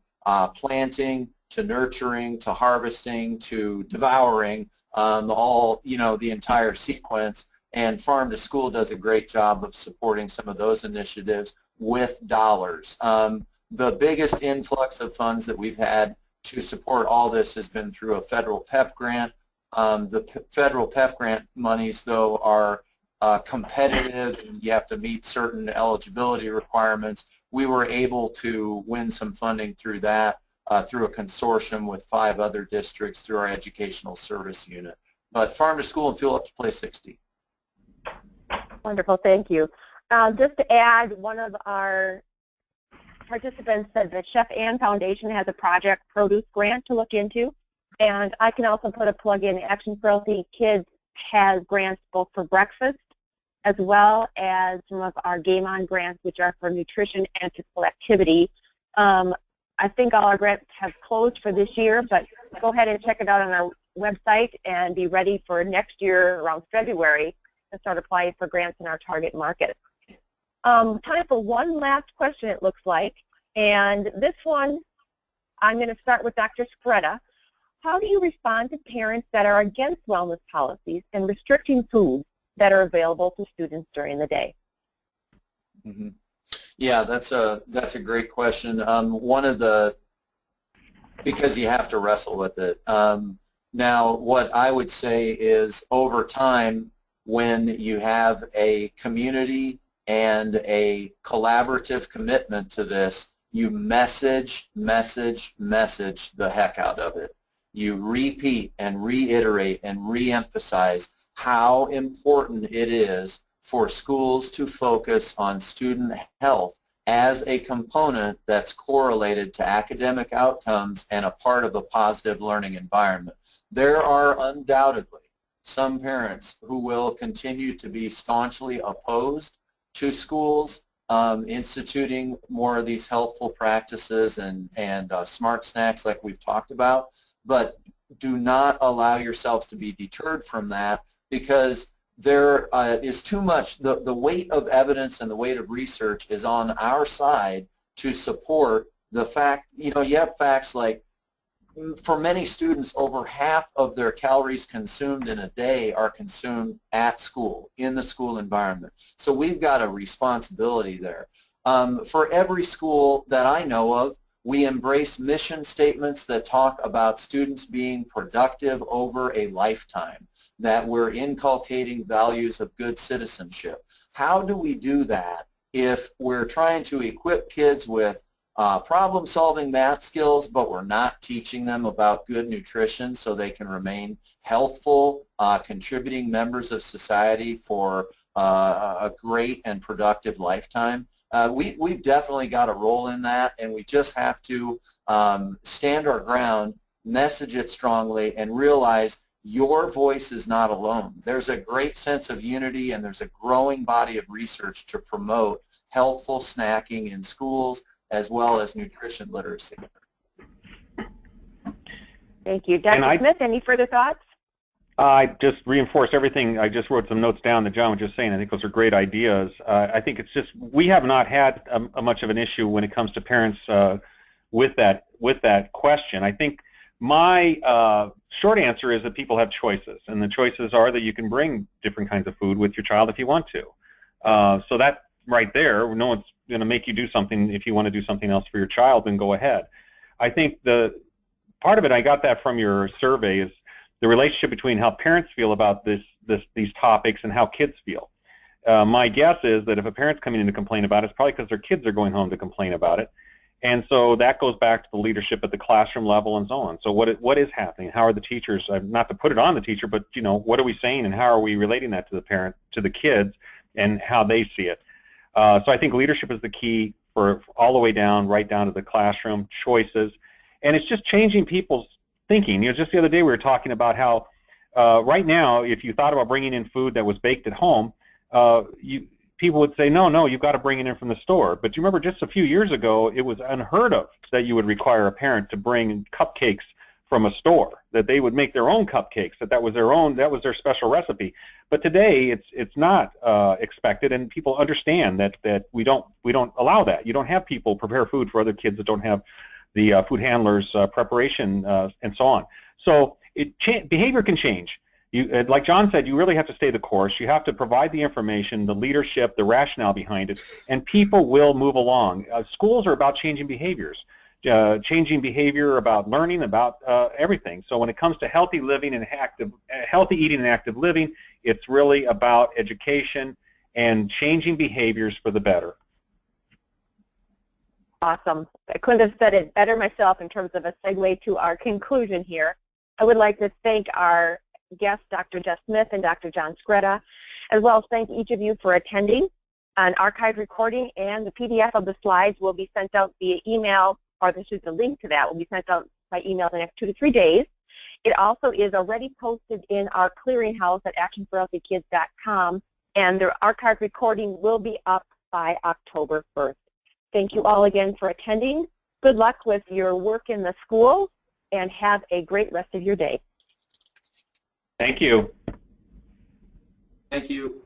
planting to nurturing to harvesting to devouring, all, the entire sequence. And Farm to School does a great job of supporting some of those initiatives with dollars. The biggest influx of funds that we've had to support all this has been through a federal PEP grant. The federal PEP grant monies, though, are competitive, and you have to meet certain eligibility requirements. We were able to win some funding through that, through a consortium with 5 other districts through our educational service unit. But Farm to School and Fuel Up to Play 60. Wonderful, thank you. Just to add, one of our participants said the Chef Ann Foundation has a Project Produce grant to look into. And I can also put a plug in. Action for Healthy Kids has grants both for breakfast as well as some of our Game On grants, which are for nutrition and physical activity. I think all our grants have closed for this year, but go ahead and check it out on our website and be ready for next year around February to start applying for grants in our target market. Time for one last question, it looks like. And this one, I'm going to start with Dr. Skretta. How do you respond to parents that are against wellness policies and restricting foods that are available to students during the day? Mm-hmm. Yeah, that's a great question. One of the, because you have to wrestle with it. Now, what I would say is over time, when you have a community and a collaborative commitment to this, you message the heck out of it. You repeat and reiterate and re-emphasize how important it is for schools to focus on student health as a component that's correlated to academic outcomes and a part of a positive learning environment. There are undoubtedly some parents who will continue to be staunchly opposed to schools instituting more of these healthful practices and smart snacks like we've talked about, but do not allow yourselves to be deterred from that, because there is too much, the weight of evidence and the weight of research is on our side to support the fact, you have facts like, for many students, over half of their calories consumed in a day are consumed at school, in the school environment. So we've got a responsibility there. For every school that I know of, We embrace mission statements that talk about students being productive over a lifetime, that we're inculcating values of good citizenship. How do we do that if we're trying to equip kids with problem-solving math skills, but we're not teaching them about good nutrition so they can remain healthful, contributing members of society for a great and productive lifetime? We've definitely got a role in that, and we just have to stand our ground, message it strongly, and realize your voice is not alone. There's a great sense of unity, and there's a growing body of research to promote healthful snacking in schools as well as nutrition literacy. Thank you. Dr. Smith, any further thoughts? I just reinforce everything. I just wrote some notes down that John was just saying. I think those are great ideas. I think it's just we have not had much of an issue when it comes to parents with that question. I think my short answer is that people have choices, and the choices are that you can bring different kinds of food with your child if you want to. So that right there, no one's going to make you do something. If you want to do something else for your child, then go ahead. I think the part of it, I got that from your survey, is the relationship between how parents feel about these topics and how kids feel. My guess is that if a parent's coming in to complain about it, it's probably because their kids are going home to complain about it. And so that goes back to the leadership at the classroom level and so on. So what is happening? How are the teachers, not to put it on the teacher, but what are we saying and how are we relating that to the parent, to the kids, and how they see it? So I think leadership is the key for all the way down, right down to the classroom, choices. And it's just changing people's thinking. Just the other day we were talking about how right now, if you thought about bringing in food that was baked at home, people would say, no, you've got to bring it in from the store. But you remember just a few years ago, it was unheard of that you would require a parent to bring cupcakes from a store, that they would make their own cupcakes, that was their special recipe. But today it's not expected, and people understand that we don't allow that. You don't have people prepare food for other kids that don't have the food handlers preparation and so on. So behavior can change. Like John said, you really have to stay the course. You have to provide the information, the leadership, the rationale behind it, and people will move along. Schools are about changing behaviors. Changing behavior about learning, about everything. So when it comes to healthy living and healthy eating and active living, it's really about education and changing behaviors for the better. Awesome. I couldn't have said it better myself in terms of a segue to our conclusion here. I would like to thank our guests, Dr. Jeff Smith and Dr. John Skretta, as well as thank each of you for attending. An archived recording and the PDF of the slides will be sent out via email, or this is the link to that will be sent out by email the next 2 to 3 days. It also is already posted in our clearinghouse at actionforhealthykids.com, and the archived recording will be up by October 1st. Thank you all again for attending. Good luck with your work in the school, and have a great rest of your day. Thank you. Thank you.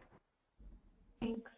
Thanks.